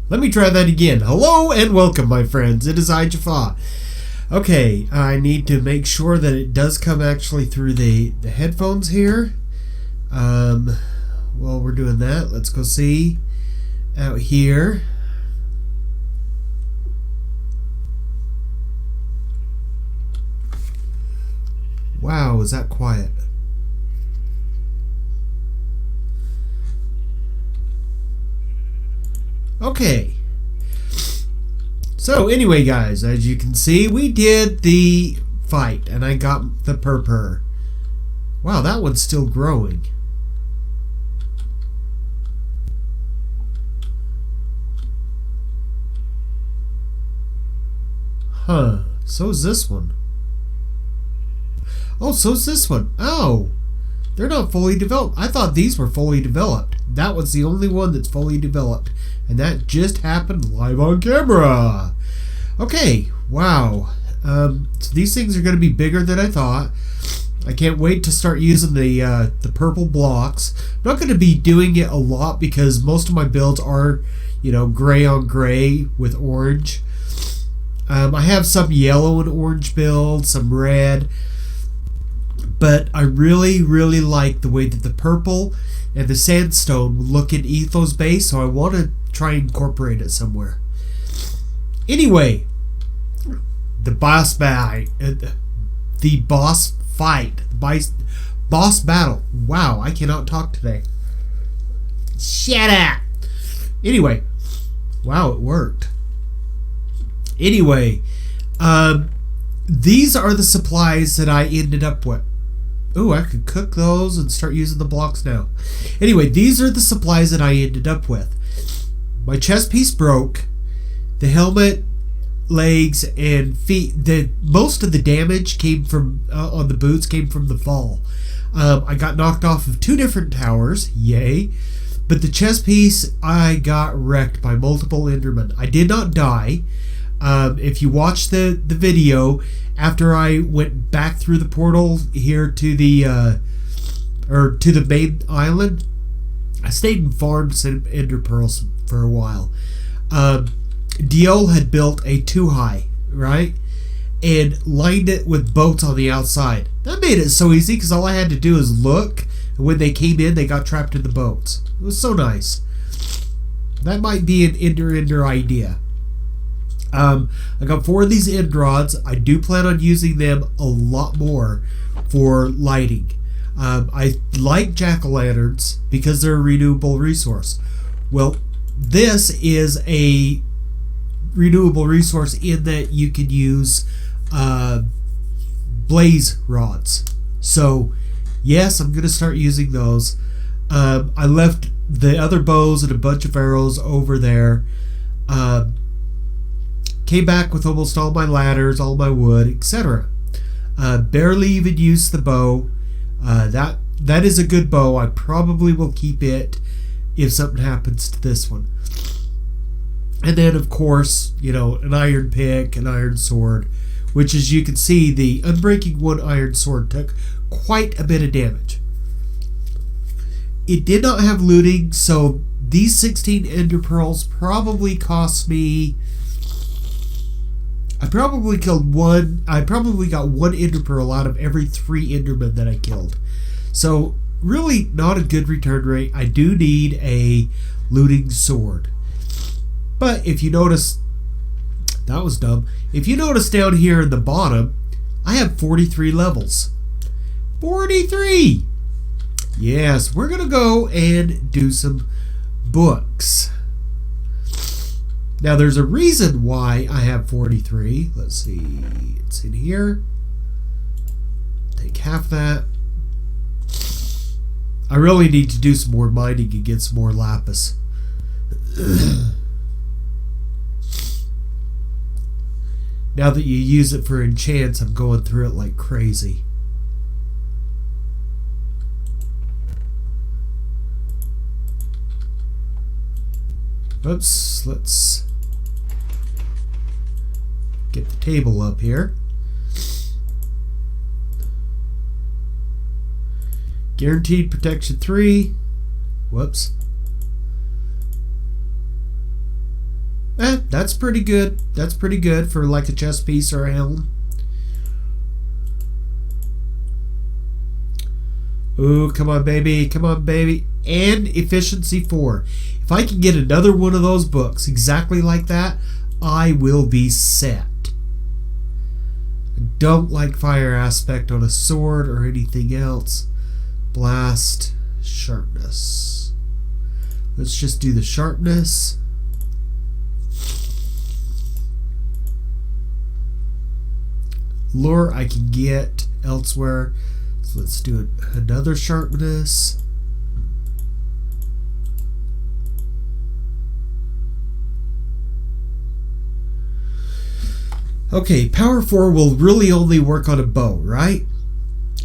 Let me try that again. Hello and welcome, my friends. It is I, Jafa. Okay, I need to make sure that it does come actually through the headphones here. While we're doing that, let's go see out here. Wow, is that quiet? Okay. So anyway, guys, as you can see, we did the fight and I got the purr. Wow, that one's still growing. Huh. So is this one. Oh, so is this one. Oh. They're not fully developed. I thought these were fully developed. That was the only one that's fully developed. And that just happened live on camera. Okay, wow. So these things are going to be bigger than I thought. I can't wait to start using the purple blocks. I'm not going to be doing it a lot because most of my builds are, gray on gray with orange. I have some yellow and orange builds, some red. But I really, really like the way that the purple and the sandstone look in Ethos base, so I want to try and incorporate it somewhere. Anyway, the boss fight, boss battle. Wow, I cannot talk today. Shut up. Anyway, wow, it worked. Anyway, these are the supplies that I ended up with. Ooh, I could cook those and start using the blocks now. Anyway, these are the supplies that I ended up with. My chest piece broke. The helmet, legs, and feet. Most of the damage came from on the boots came from the fall. I got knocked off of 2 different towers. Yay. But the chest piece, I got wrecked by multiple Endermen. I did not die. If you watch the video, after I went back through the portal here to the main island, I stayed and farmed some ender pearls for a while. Diol had built a 2-high, right? And lined it with boats on the outside. That made it so easy because all I had to do is look, and when they came in, they got trapped in the boats. It was so nice. That might be an ender idea. I got 4 of these end rods. I do plan on using them a lot more for lighting. I like jack-o'-lanterns because they're a renewable resource. Well, this is a renewable resource in that you can use blaze rods. So, yes, I'm going to start using those. I left the other bows and a bunch of arrows over there. Came back with almost all my ladders, all my wood, etc. Barely even used the bow. That is a good bow. I probably will keep it if something happens to this one. And then, of course, an iron pick, an iron sword, which, as you can see, the Unbreaking 1 iron sword took quite a bit of damage. It did not have looting, so these 16 ender pearls probably cost me... I probably got 1 ender pearl out of every 3 endermen that I killed. So, really not a good return rate. I do need a looting sword. But if you notice, that was dumb. If you notice down here in the bottom, I have 43 levels. 43! Yes, we're going to go and do some books. Now, there's a reason why I have 43. Let's see. It's in here. Take half that. I really need to do some more mining and get some more lapis. Now that you use it for enchants, I'm going through it like crazy. Oops, let's get the table up here. Guaranteed protection 3. Whoops. That's pretty good. That's pretty good for like a chest piece or a helm. Ooh, come on, baby. Come on, baby. And efficiency 4. If I can get another one of those books exactly like that, I will be set. I don't like fire aspect on a sword or anything else. Blast, sharpness. Let's just do the sharpness. Lure I can get elsewhere. So let's do another sharpness. Okay, power 4 will really only work on a bow, right?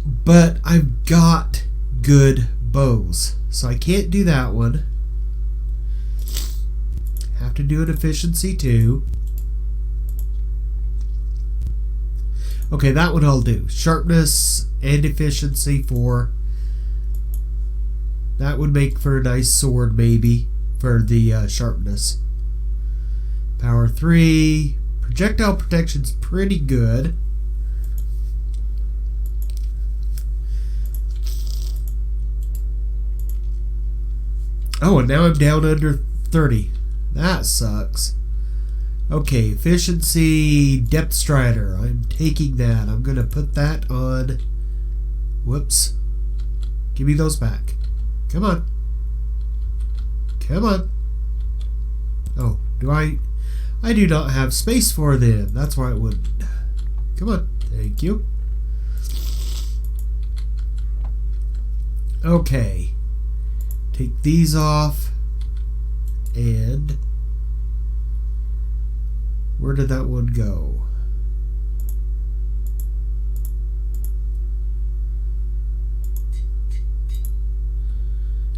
But I've got good bows, so I can't do that one. Have to do an efficiency 2. Okay, that one I'll do. Sharpness and efficiency 4. That would make for a nice sword, maybe, for the sharpness. Power 3. Projectile protection's pretty good. Oh, and now I'm down under 30. That sucks. Okay, efficiency, depth strider. I'm taking that. I'm going to put that on. Whoops. Give me those back. Come on. Come on. Oh, do I do not have space for them. That's why it wouldn't. Come on. Thank you. Okay. Take these off. And where did that one go?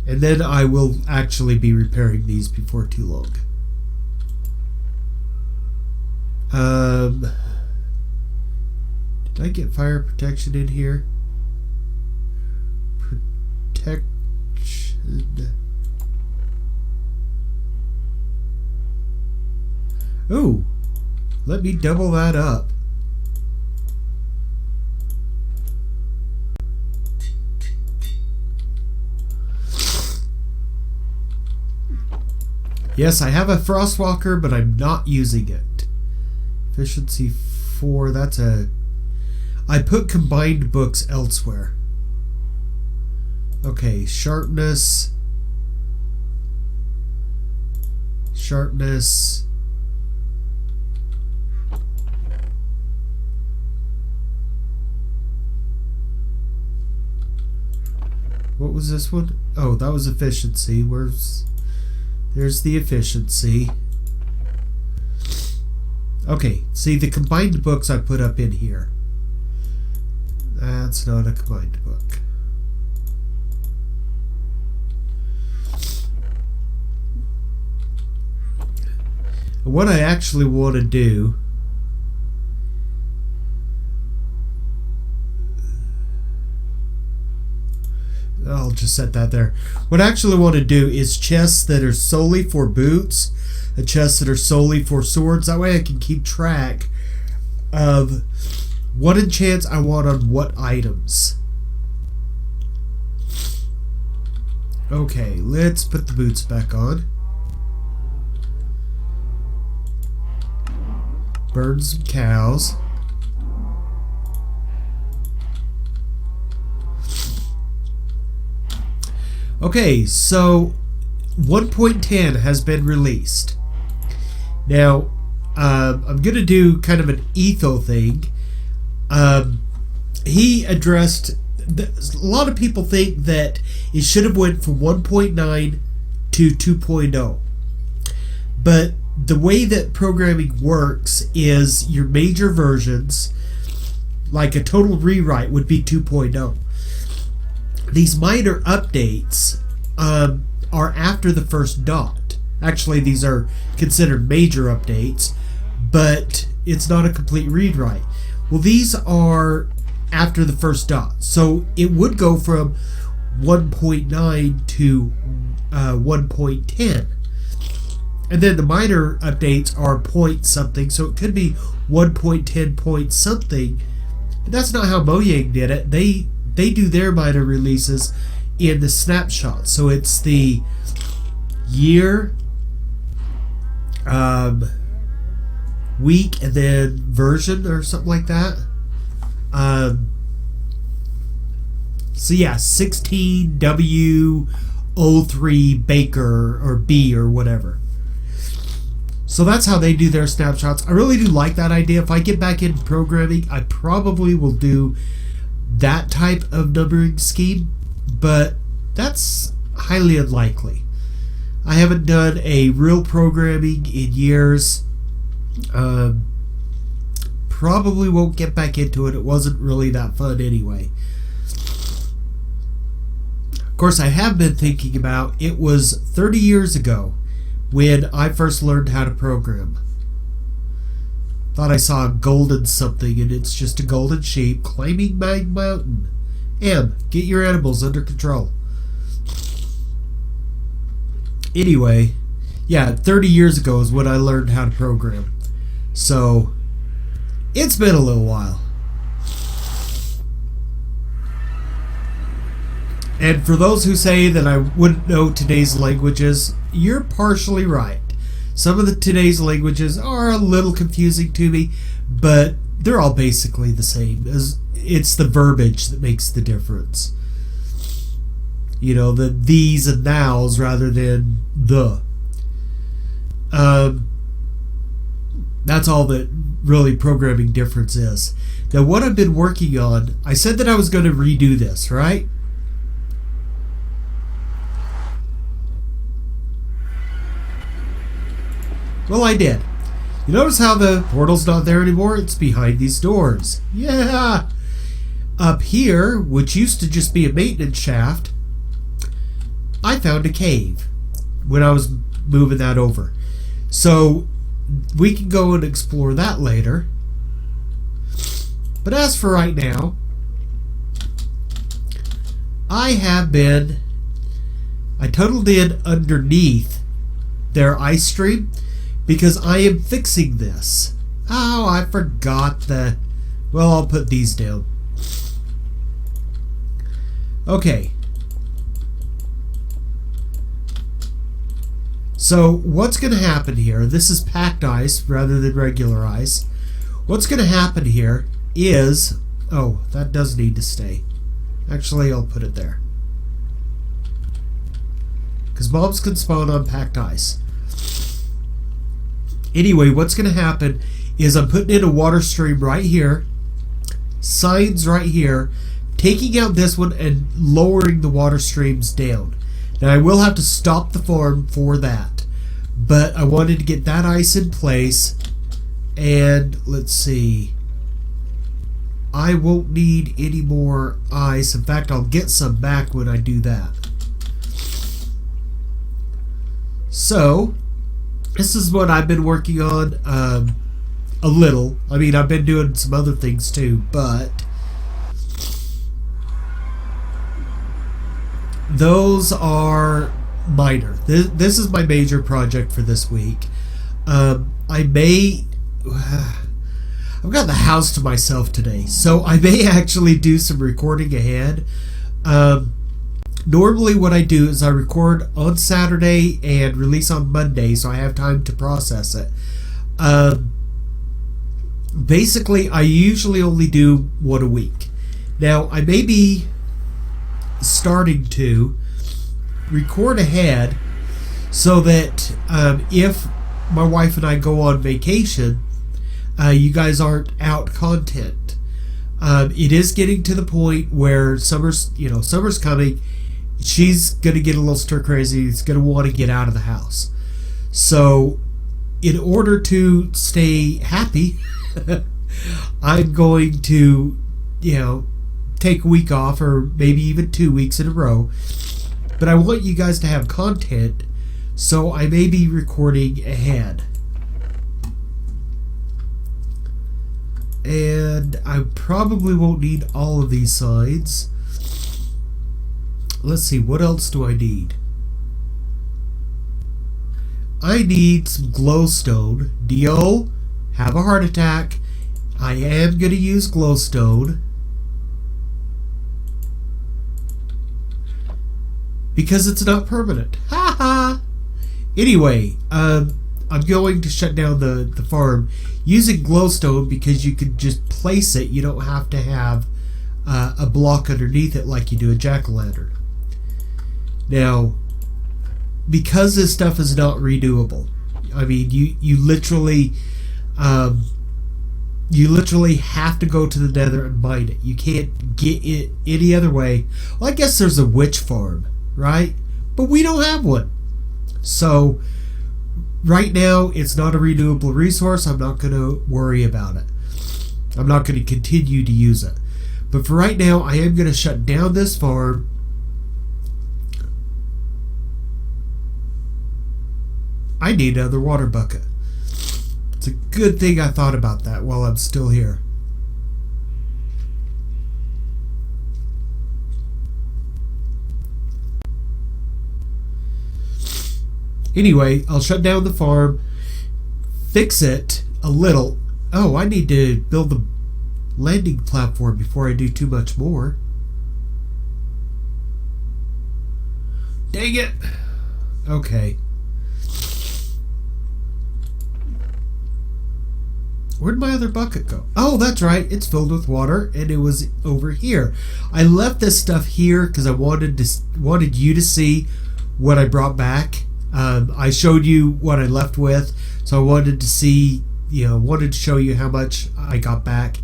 And then I will actually be repairing these before too long. Did I get fire protection in here? Protection. Oh, let me double that up. Yes, I have a Frostwalker, but I'm not using it. Efficiency 4, that's a... I put combined books elsewhere. Okay, sharpness. Sharpness. What was this one? Oh, that was efficiency. There's the efficiency. Okay, see the combined books I put up in here. That's not a combined book. What I actually want to do, I'll just set that there. What I actually want to do is chests that are solely for boots, and chests that are solely for swords. That way I can keep track of what enchants I want on what items. Okay, let's put the boots back on. Burn some cows. Okay, so 1.10 has been released. Now, I'm going to do kind of an etho thing. He addressed... a lot of people think that it should have went from 1.9 to 2.0. But the way that programming works is your major versions, like a total rewrite, would be 2.0. These minor updates are after the first dot. Actually, these are considered major updates, but it's not a complete read-write. Well, these are after the first dot. So it would go from 1.9 to 1.10. And then the minor updates are point something, so it could be 1.10 point something. But that's not how Mojang did it. They do their minor releases in the snapshot. So it's the year, week, and then version or something like that. So yeah, 16W03 Baker or B or whatever. So that's how they do their snapshots. I really do like that idea. If I get back in programming, I probably will do that type of numbering scheme, but that's highly unlikely. I haven't done a real programming in years. Probably won't get back into it. It wasn't really that fun anyway. Of course, I have been thinking about, it was 30 years ago when I first learned how to program. Thought I saw a golden something, and it's just a golden sheep climbing my mountain. Get your animals under control. Anyway, yeah, 30 years ago is when I learned how to program. So, it's been a little while. And for those who say that I wouldn't know today's languages, you're partially right. Some of today's languages are a little confusing to me, but they're all basically the same. It's the verbiage that makes the difference. You know, the these and thous rather than the. That's all that really programming difference is. Now, what I've been working on, I said that I was going to redo this, right? Well, I did. You notice how the portal's not there anymore? It's behind these doors. Yeah! Up here, which used to just be a maintenance shaft, I found a cave when I was moving that over. So, we can go and explore that later. But as for right now, I tunneled in underneath their ice stream because I am fixing this. Oh, I forgot well, I'll put these down. Okay. So what's going to happen here, this is packed ice rather than regular ice. What's going to happen here is, oh, that does need to stay. Actually, I'll put it there. Because mobs can spawn on packed ice. Anyway, what's going to happen is I'm putting in a water stream right here, signs right here, taking out this one and lowering the water streams down. Now, I will have to stop the farm for that, but I wanted to get that ice in place, and let's see, I won't need any more ice. In fact, I'll get some back when I do that. So, this is what I've been working on a little. I mean, I've been doing some other things too, but those are minor. This is my major project for this week. I've got the house to myself today, so I may actually do some recording ahead. Normally what I do is I record on Saturday and release on Monday, so I have time to process it. Basically, I usually only do one a week. Now, I may be starting to record ahead so that if my wife and I go on vacation, you guys aren't out content. It is getting to the point where summer's coming. She's going to get a little stir crazy. She's going to want to get out of the house. So, in order to stay happy, I'm going to, take a week off, or maybe even 2 weeks in a row. But I want you guys to have content, so I may be recording ahead. And I probably won't need all of these signs. Let's see, what else do I need? I need some glowstone. Deal. Have a heart attack. I am going to use glowstone. Because it's not permanent. Ha ha! Anyway, I'm going to shut down the farm using glowstone because you can just place it. You don't have to have a block underneath it like you do a jack-o'-lantern. Now, because this stuff is not renewable, I mean, you literally have to go to the Nether and mine it. You can't get it any other way. Well, I guess there's a witch farm, right? But we don't have one. So right now, it's not a renewable resource. I'm not going to worry about it. I'm not going to continue to use it. But for right now, I am going to shut down this farm. I need another water bucket. It's a good thing I thought about that while I'm still here. Anyway, I'll shut down the farm, fix it a little. Oh, I need to build the landing platform before I do too much more. Dang it. Okay. Where'd my other bucket go? Oh, that's right. It's filled with water, and it was over here. I left this stuff here because I wanted you to see what I brought back. I showed you what I left with, so I wanted to see, wanted to show you how much I got back.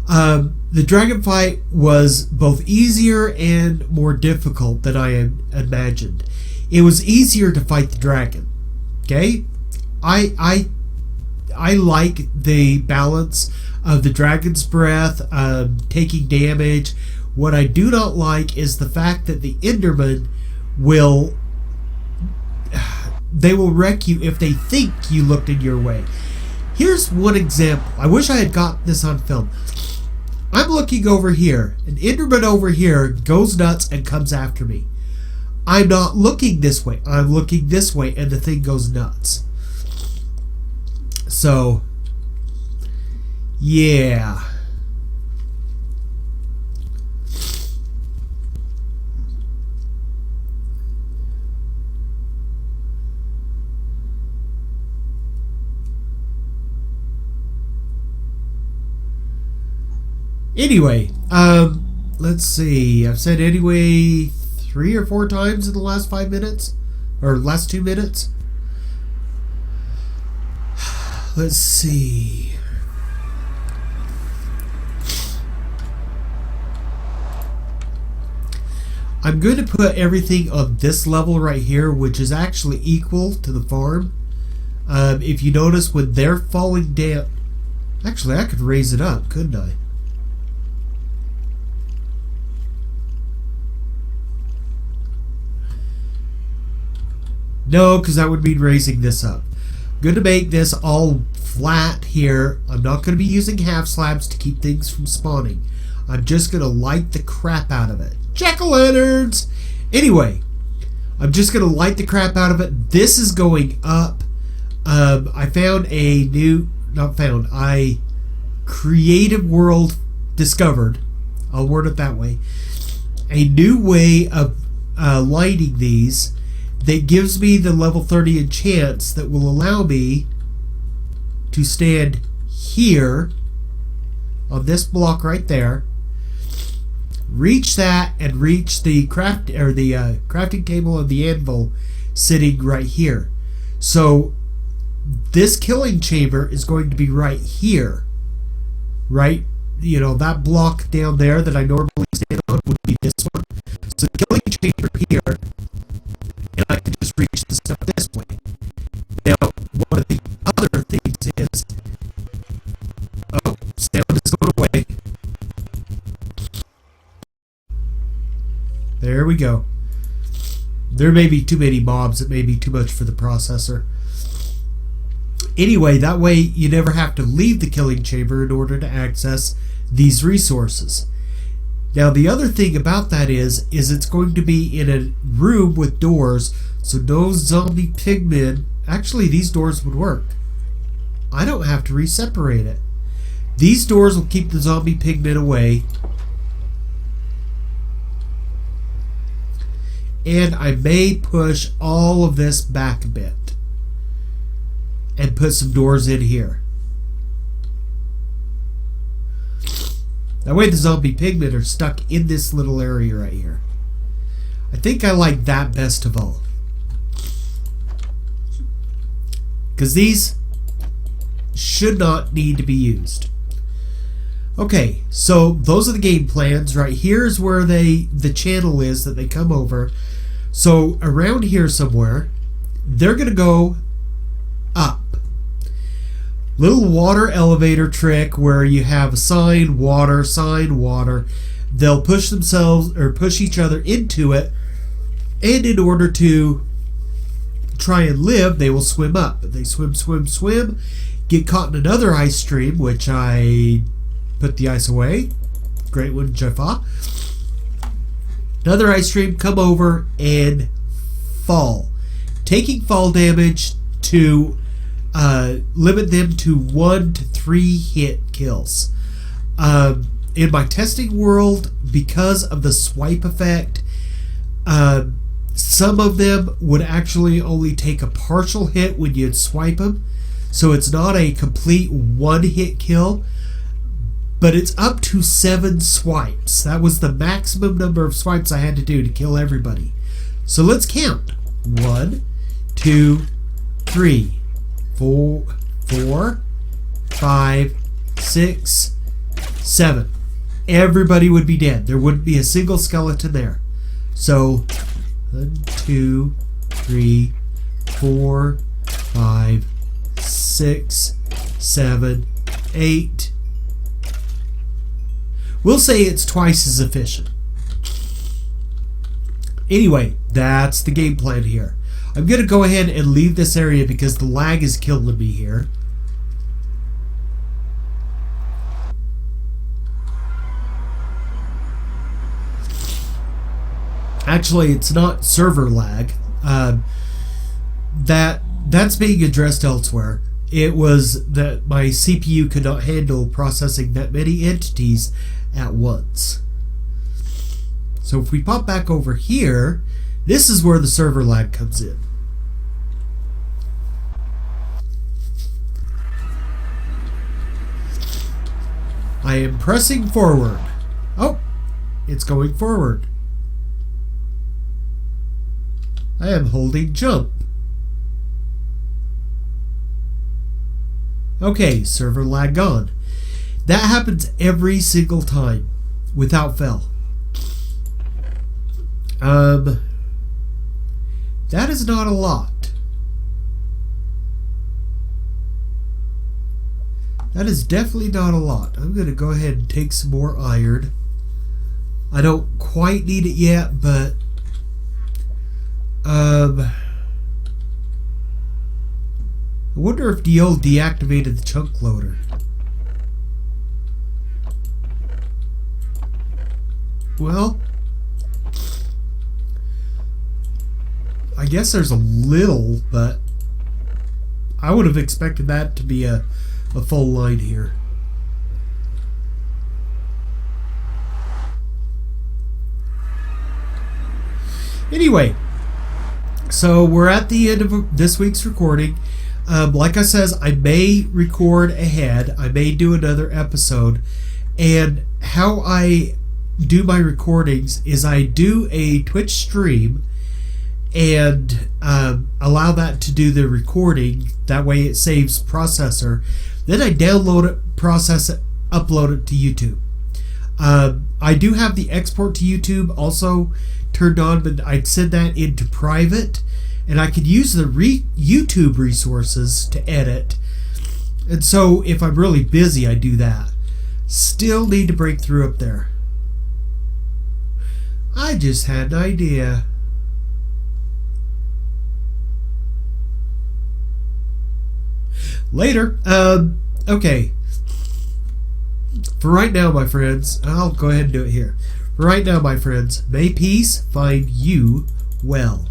The dragon fight was both easier and more difficult than I had imagined. It was easier to fight the dragon. Okay, I like the balance of the dragon's breath, taking damage. What I do not like is the fact that the Endermen will wreck you if they think you looked in your way. Here's one example. I wish I had got this on film. I'm looking over here. An Enderman over here goes nuts and comes after me. I'm not looking this way. I'm looking this way, and the thing goes nuts. So, yeah. Anyway, let's see. I've said anyway 3 or 4 times in the last 5 minutes, or last 2 minutes. Let's see. I'm going to put everything on this level right here, which is actually equal to the farm. If you notice, when they're falling down... Actually, I could raise it up, couldn't I? No, because that would mean raising this up. I'm going to make this all flat here. I'm not going to be using half slabs to keep things from spawning. I'm just going to light the crap out of it. Jack-o'-lanterns! Anyway, I'm just going to light the crap out of it. This is going up. I found a new... I creative world discovered. I'll word it that way. A new way of lighting these that gives me the level 30 enchants that will allow me to stand here on this block right there, reach that, and reach the crafting table and the anvil sitting right here. So this killing chamber is going to be right here, right? That block down there that I normally stand on would be this one. So the killing chamber here, and I can just reach the stuff this way. Now, one of the other things is, sound is going away. There we go. There may be too many mobs. It may be too much for the processor. Anyway, that way you never have to leave the killing chamber in order to access these resources. Now, the other thing about that is it's going to be in a room with doors, so no zombie pigmen Actually, these doors would work. I don't have to re-separate it. These doors will keep the zombie pigmen away. And I may push all of this back a bit. And put some doors in here. That way the zombie pigmen are stuck in this little area right here. I think I like that best of all. Because these should not need to be used. Okay, so those are the game plans. Right here's where the channel is that they come over. So around here somewhere, they're going to go up. Little water elevator trick where you have a sign, water, sign, water. They'll push themselves or push each other into it. And in order to try and live, they will swim up. They swim, swim, swim. Get caught in another ice stream, which I put the ice away. Great one, Jafa. Another ice stream, come over and fall. Taking fall damage to limit them to 1 to 3 hit kills. In my testing world, because of the swipe effect, some of them would actually only take a partial hit when you'd swipe them. So it's not a complete 1-hit kill, but it's up to 7 swipes. That was the maximum number of swipes I had to do to kill everybody. So let's count. 1, 2, 3, 4, 5, 6, 7. Everybody would be dead. There wouldn't be a single skeleton there. So 1, 2, 3, 4, 5, 6, 7, 8. We'll say it's twice as efficient. Anyway, that's the game plan here. I'm going to go ahead and leave this area because the lag is killing me here. Actually, it's not server lag. That's being addressed elsewhere. It was that my CPU could not handle processing that many entities at once. So if we pop back over here, this is where the server lag comes in. I am pressing forward. Oh, it's going forward. I am holding jump. Okay, server lag gone. That happens every single time, without fail. That is not a lot. That is definitely not a lot. I'm going to go ahead and take some more iron. I don't quite need it yet, but I wonder if DL deactivated the chunk loader. Well, I guess there's a little, but I would have expected that to be a full line here. Anyway, so we're at the end of this week's recording. Like I says, I may record ahead. I may do another episode. And how I do my recordings is I do a Twitch stream and allow that to do the recording. That way it saves processor. Then I download it, process it, upload it to YouTube. I do have the export to YouTube also turned on, but I'd send that into private, and I could use the YouTube resources to edit. And so if I'm really busy, I do that. Still need to break through up there. I just had an idea. Later. Okay. For right now, my friends, I'll go ahead and do it here. For right now, my friends, may peace find you well.